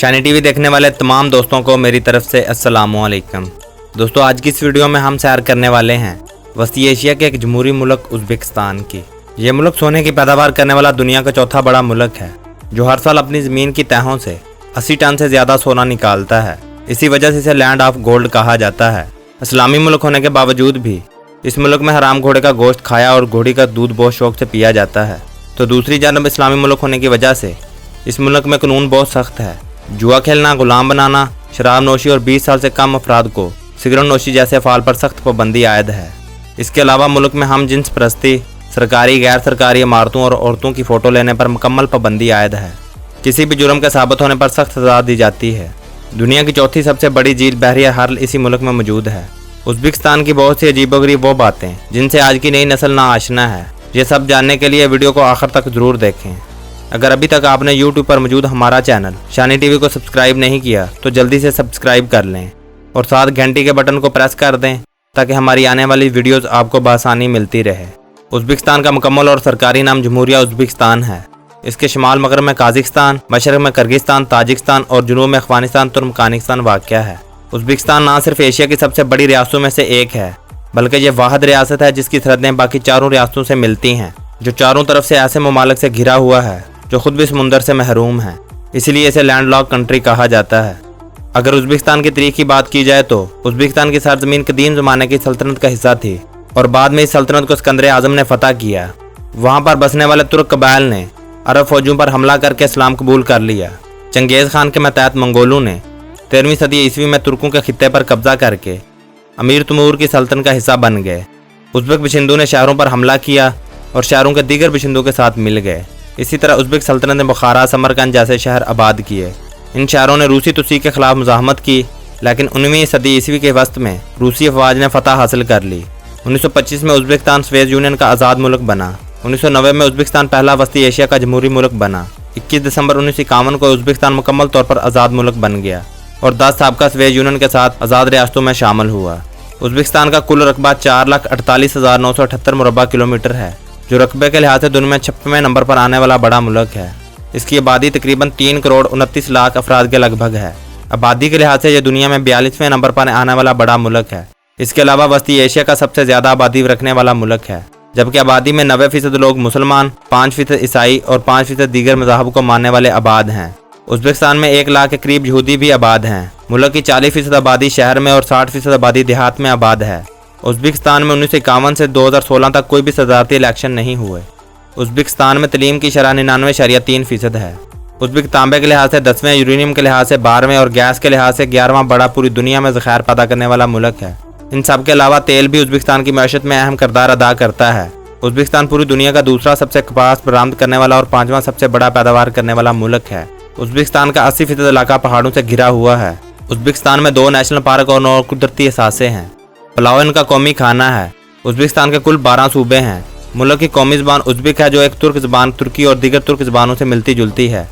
शानी TV देखने वाले तमाम दोस्तों को मेरी तरफ से अस्सलाम वालेकुम। दोस्तों, आज की इस वीडियो में हम सैर करने वाले हैं वस्ती एशिया के एक जमहूरी मुल्क उज़्बेकिस्तान की। ये मुल्क सोने की पैदावार करने वाला दुनिया का चौथा बड़ा मुल्क है, जो हर साल अपनी ज़मीन की तहों से 80 टन से ज़्यादा सोना निकालता है। इसी वजह से इसे लैंड ऑफ गोल्ड कहा जाता है। इस्लामी मुल्क होने के बावजूद भी इस मुल्क में हराम घोड़े का गोश्त खाया और घोड़ी का दूध बहुत शौक से पिया जाता है। तो दूसरी जानब इस्लामी मुल्क होने की वजह से इस मुल्क में कानून बहुत सख्त है। जुआ खेलना, गुलाम बनाना, शराब नोशी और 20 साल से कम अफराद को सिगरेट नोशी जैसे अफ़ाल पर सख्त पाबंदी आयद है। इसके अलावा मुल्क में हम जिन्स परस्ती, सरकारी गैर सरकारी इमारतों और औरतों की फ़ोटो लेने पर मुकम्मल पाबंदी आयद है। किसी भी जुर्म के साबित होने पर सख्त सज़ा दी जाती है। दुनिया की चौथी सबसे बड़ी झील बहरिया हर्ल इसी मुल्क में मौजूद है। उज़्बेकिस्तान की बहुत सी अजीबोगरीब वो बातें जिनसे आज की नई नस्ल ना आशना है। ये सब जानने के लिए वीडियो को आखिर तक ज़रूर देखें। अगर अभी तक आपने YouTube पर मौजूद हमारा चैनल शानी टीवी को सब्सक्राइब नहीं किया तो जल्दी से सब्सक्राइब कर लें और साथ घंटी के बटन को प्रेस कर दें ताकि हमारी आने वाली वीडियोज़ आपको बआसानी मिलती रहे। उज़्बेकिस्तान का मुकम्मल और सरकारी नाम जमहूरिया उज़्बेकिस्तान है। इसके शुमाल मगरब में काज़ाकिस्तान, मशरक़ में किर्गिस्तान, ताजिकिस्तान और जुनूब में अफ़गानिस्तान तुर्कमेनिस्तान वाक़या है। उज़्बेकिस्तान ना सिर्फ एशिया की सबसे बड़ी रियासतों में से एक है, बल्कि यह वाहिद रियासत है जिसकी सरहदें बाकी चारों रियासतों से मिलती हैं, जो चारों तरफ से ऐसे ममालिक से घिरा हुआ है जो खुद भी समुंदर से महरूम है। इसीलिए इसे लैंडलॉक कंट्री कहा जाता है। अगर उज़्बेकिस्तान की तारीख की बात की जाए तो उज़्बेकिस्तान की सरजमीन कदीम ज़माने की सल्तनत का हिस्सा थी और बाद में इस सल्तनत को सिकंदर आज़म ने फतह किया। वहाँ पर बसने वाले तुर्क कबाइल ने अरब फौजों पर हमला करके इस्लाम कबूल कर लिया। चंगेज़ खान के मतहत मंगोलों ने 13वीं सदी ईस्वी में तुर्कों के खित्ते पर कब्जा करके अमीर तैमूर की सल्तनत का हिस्सा बन गए। उज़्बेक बशिंदों ने शहरों पर हमला किया और शहरों के दीगर बशिंदों के साथ मिल गए। इसी तरह उज़्बेक सल्तनत ने बुखारा, समरकंद जैसे शहर आबाद किए। इन शहरों ने रूसी तुर्की के खिलाफ मुज़ाहमत की, लेकिन 19वीं सदी ईस्वी के वस्त में रूसी अफवाज ने फतह हासिल कर ली। 1925 में उज़्बेकिस्तान सोवियत यूनियन का आज़ाद मुल्क बना। 1990 में उज़्बेकिस्तान पहला वस्ती एशिया का जमहूरी मुल्क बना। 21 दिसंबर 1951 को उज़्बेकिस्तान मुकम्मल तौर पर आज़ाद मुल्क बन गया और 10 साबका सोवियत यूनियन के साथ आज़ाद रियासतों में शामिल हुआ। उज़्बेकिस्तान का कुल रकबा 4,48,978 मुरबा किलोमीटर है, जो रकबे के लिहाज से दुनिया में 56वें नंबर पर आने वाला बड़ा मुल्क है। इसकी आबादी तकरीबन 3,29,00,000 अफराद के लगभग है। आबादी के लिहाज से यह दुनिया में 42वें नंबर पर आने वाला बड़ा मुल्क है। इसके अलावा वस्ती एशिया का सबसे ज़्यादा आबादी रखने वाला मुल्क है, जबकि आबादी में 90% लोग मुसलमान, 5% ईसाई और 5% दीगर मज़ाहब को मानने वाले आबाद हैं। उज़्बेकिस्तान में 1 लाख के करीब यहूदी भी आबाद हैं। मुल्क की 40% आबादी शहर में और 60% आबादी देहात में आबाद है। उज़्बेकिस्तान में 1951 से 2016 तक कोई भी सदारती इलेक्शन नहीं हुए। उज़्बेकिस्तान में तलीम की शरह 99.3% है। उज़्बेक तांबे के लिहाज से 10वें, यूरेनियम के लिहाज से 12वें और गैस के लिहाज से 11वां बड़ा पूरी दुनिया में ज़ख़ायर पैदा करने वाला मुल्क है। इन सब के अलावा तेल भी उज़्बेकिस्तान की मैशत में अहम किरदार अदा करता है। उज़्बेकिस्तान पूरी दुनिया का दूसरा सबसे कपास बरामद करने वाला और 5वां सबसे बड़ा पैदावार करने वाला मुल्क है। उज़्बेकिस्तान का 80% इलाका पहाड़ों से घिरा हुआ है। उज़्बेकिस्तान में 2 नेशनल पार्क और 9 कुदरती असासे हैं। पुलाव इनका कौमी खाना है। उज़्बेकिस्तान के कुल 12 सूबे हैं। मुल्क की कौमी ज़बान उज़्बेक है, जो एक तुर्क ज़बान तुर्की और दीगर तुर्क ज़बानों से मिलती जुलती है।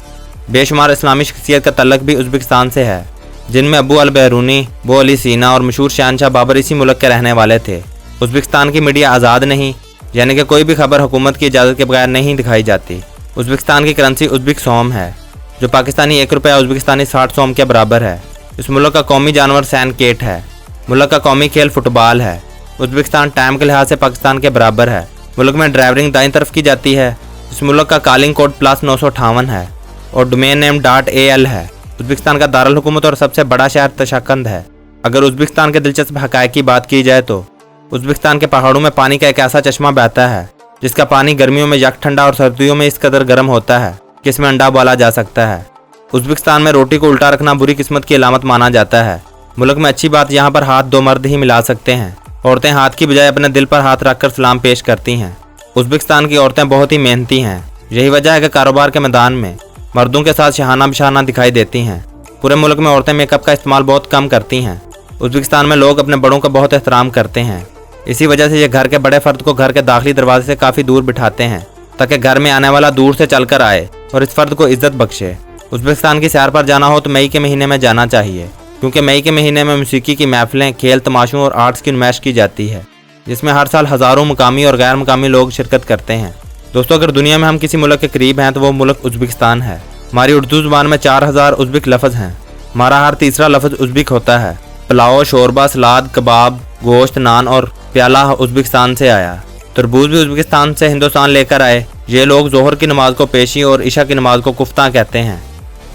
बेशुमार इस्लामी शख्सियत का तल्लुक़ भी उज़्बेकिस्तान से है, जिनमें अबू अल बैरूनी, बो अली सीना और मशहूर शहनशाह बाबर इसी मुल्क के रहने वाले थे। उज़्बेकिस्तान की मीडिया आज़ाद नहीं, यानी कि कोई भी खबर हुकूमत की इजाज़त के बगैर नहीं दिखाई जाती। उज़्बेकिस्तान की करेंसी उज़्बेक सोम है, जो पाकिस्तानी 1 रुपया उज़्बेकिस्तानी 60 सोम के बराबर है। इस मुल्क का कौमी जानवर सैनकेट है। मुल्क का कौमी खेल फुटबॉल है। उज़्बेकिस्तान टाइम के लिहाज से पाकिस्तान के बराबर है। मुल्क में ड्राइवरिंग दाईं तरफ की जाती है। इस मुल्क का कॉलिंग कोड +958 है और डोमेन नेम .al है। उज़्बेकिस्तान का दारुल हुकूमत और सबसे बड़ा शहर तशकंद है। अगर उज़्बेकिस्तान के दिलचस्प हक़ाइक़ की बात की जाए तो उज़्बेकिस्तान के पहाड़ों में पानी का एक ऐसा चश्मा बहता है जिसका पानी गर्मियों में यक ठंडा और सर्दियों में इस कदर गर्म होता है कि इसमें अंडा उबाला जा सकता है। उज़्बेकिस्तान में रोटी को उल्टा रखना बुरी किस्मत की अलामत माना जाता है। मुल्क में अच्छी बात यहाँ पर हाथ 2 मर्द ही मिला सकते हैं। औरतें हाथ की बजाय अपने दिल पर हाथ रखकर सलाम पेश करती हैं। उज़्बेकिस्तान की औरतें बहुत ही मेहनती हैं। यही वजह है कि कारोबार के मैदान में मर्दों के साथ शहाना बिशाना दिखाई देती हैं। पूरे मुल्क में औरतें मेकअप का इस्तेमाल बहुत कम करती हैं। उज़्बेकिस्तान में लोग अपने बड़ों का बहुत एहतराम करते हैं। इसी वजह से ये घर के बड़े फ़र्द को घर के दाखिली दरवाजे से काफ़ी दूर बिठाते हैं ताकि घर में आने वाला दूर से चलकर आए और इस फ़र्द को इज्जत बख्शे। उज़्बेकिस्तान की सैर पर जाना हो तो मई के महीने में जाना चाहिए, क्योंकि मई के महीने में मौसीकी की महफिलें, खेल तमाशों और आर्ट्स की नुमाइश की जाती है, जिसमें हर साल हज़ारों मुकामी और गैर मुकामी लोग शिरकत करते हैं। दोस्तों, अगर दुनिया में हम किसी मुल्क के करीब हैं तो वो मुल्क उज़्बेकिस्तान है। हमारी उर्दू ज़ुबान में 4000 उज़्बेक लफ्ज़ हैं। हमारा हर तीसरा लफ्ज़ उज़्बेक होता है। पुलाव, शोरबा, सलाद, कबाब, गोश्त, नान और प्याला उज़्बेकिस्तान से आया। तरबूज भी उज़्बेकिस्तान से हिंदुस्तान लेकर आए। ये लोग ज़ोहर की नमाज को पेशी और इशा की नमाज को कुफ्ता कहते हैं।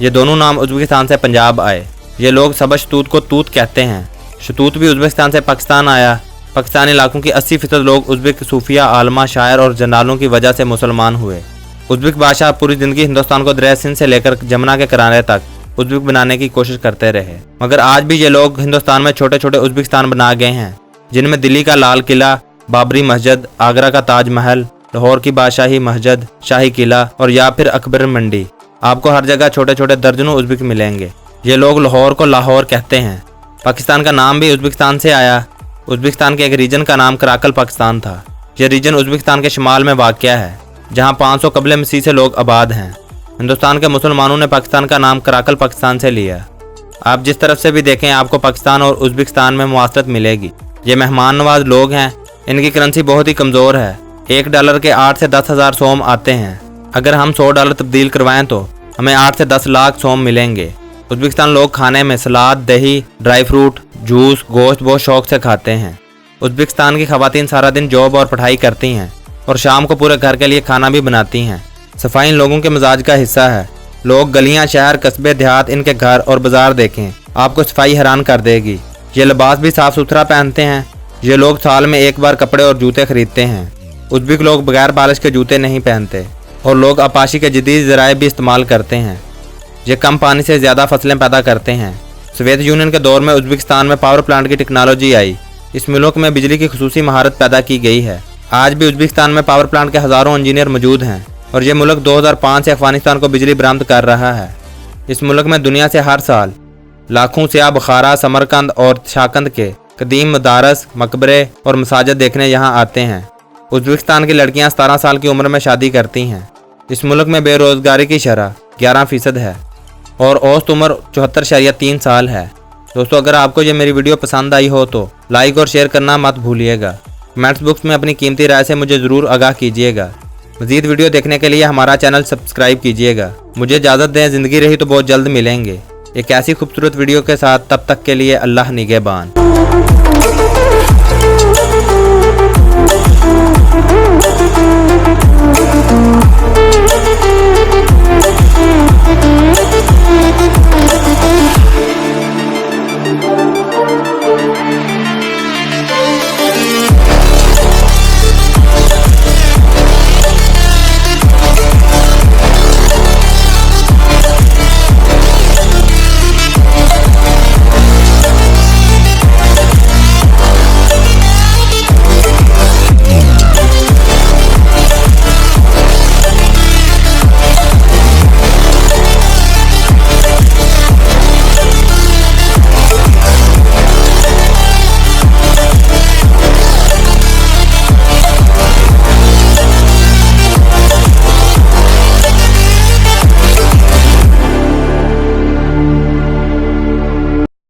ये दोनों नाम उज़्बेकिस्तान से पंजाब आए। ये लोग सबज शतूत को तूत कहते हैं। शतूत भी उज़्बेकिस्तान से पाकिस्तान आया। पाकिस्तानी इलाकों की 80% लोग उज़्बेक सूफिया, आलमा, शायर और जनरलों की वजह से मुसलमान हुए। उज़्बेक बादशाह पूरी ज़िंदगी हिंदुस्तान को दरिया सिंध से लेकर जमुना के किनारे तक उज़्बेक बनाने की कोशिश करते रहे, मगर आज भी ये लोग हिंदुस्तान में छोटे छोटे उज़्बेकिस्तान बना गए हैं, जिनमें दिल्ली का लाल किला, बाबरी मस्जिद, आगरा का ताज महल, लाहौर की बादशाही मस्जिद, शाही किला और या फिर अकबर मंडी। आपको हर जगह छोटे छोटे दर्जनों उज़्बेक मिलेंगे। ये लोग लाहौर को लाहौर कहते हैं। पाकिस्तान का नाम भी उज़्बेकिस्तान से आया। उज़्बेकिस्तान के एक रीजन का नाम कराकल पाकिस्तान था। यह रीजन उज़्बेकिस्तान के शुमाल में वाक़या है, जहाँ 500 कबल मसीह से लोग आबाद हैं। हिंदुस्तान के मुसलमानों ने पाकिस्तान का नाम कराकल पाकिस्तान से लिया। आप जिस तरफ से भी देखें, आपको पाकिस्तान और उज़्बेकिस्तान में मुआसरत मिलेगी। ये मेहमान नवाज लोग हैं। इनकी करेंसी बहुत ही कमज़ोर है। $1 के 8 से 10 हज़ार सोम आते हैं। अगर हम $100 तब्दील करवाएं तो हमें 8 से 10 लाख सोम मिलेंगे। उज़्बेकिस्तान लोग खाने में सलाद, दही, ड्राई फ्रूट, जूस, गोश्त बहुत शौक से खाते हैं। उज़्बेकिस्तान की ख़वातीन सारा दिन जॉब और पढ़ाई करती हैं और शाम को पूरे घर के लिए खाना भी बनाती हैं। सफाई इन लोगों के मिजाज का हिस्सा है। लोग गलियां, शहर, कस्बे, देहात, इनके घर और बाजार देखें, आपको सफाई हैरान कर देगी। ये लिबास भी साफ़ सुथरा पहनते हैं। ये लोग साल में एक बार कपड़े और जूते खरीदते हैं। उज़्बेक लोग बगैर पालिश के जूते नहीं पहनते और लोग आपाशी के जदीद ज़राए भी इस्तेमाल करते हैं। ये कम पानी से ज़्यादा फसलें पैदा करते हैं। सोवियत यूनियन के दौर में उज़्बेकिस्तान में पावर प्लांट की टेक्नोलॉजी आई। इस मुल्क में बिजली की खुसूसी महारत पैदा की गई है। आज भी उज़्बेकिस्तान में पावर प्लांट के हज़ारों इंजीनियर मौजूद हैं और ये मुल्क 2005 से अफगानिस्तान को बिजली बरामद कर रहा है। इस मुल्क में दुनिया से हर साल लाखों सियाह बुखारा, समरकंद और शाकंद के कदीम मदारस, मकबरे और मसाजिद देखने यहाँ आते हैं। उज़्बेकिस्तान की लड़कियाँ 17 साल की उम्र में शादी करती हैं। इस मुल्क में बेरोज़गारी की शरह 11% है और औसत उम्र 74.3 साल है। दोस्तों, अगर आपको ये मेरी वीडियो पसंद आई हो तो लाइक और शेयर करना मत भूलिएगा। कमेंट्स बॉक्स में अपनी कीमती राय से मुझे ज़रूर आगाह कीजिएगा। मज़ीद वीडियो देखने के लिए हमारा चैनल सब्सक्राइब कीजिएगा। मुझे इजाज़त दें। ज़िंदगी रही तो बहुत जल्द मिलेंगे एक ऐसी खूबसूरत वीडियो के साथ। तब तक के लिए अल्लाह निगहबान।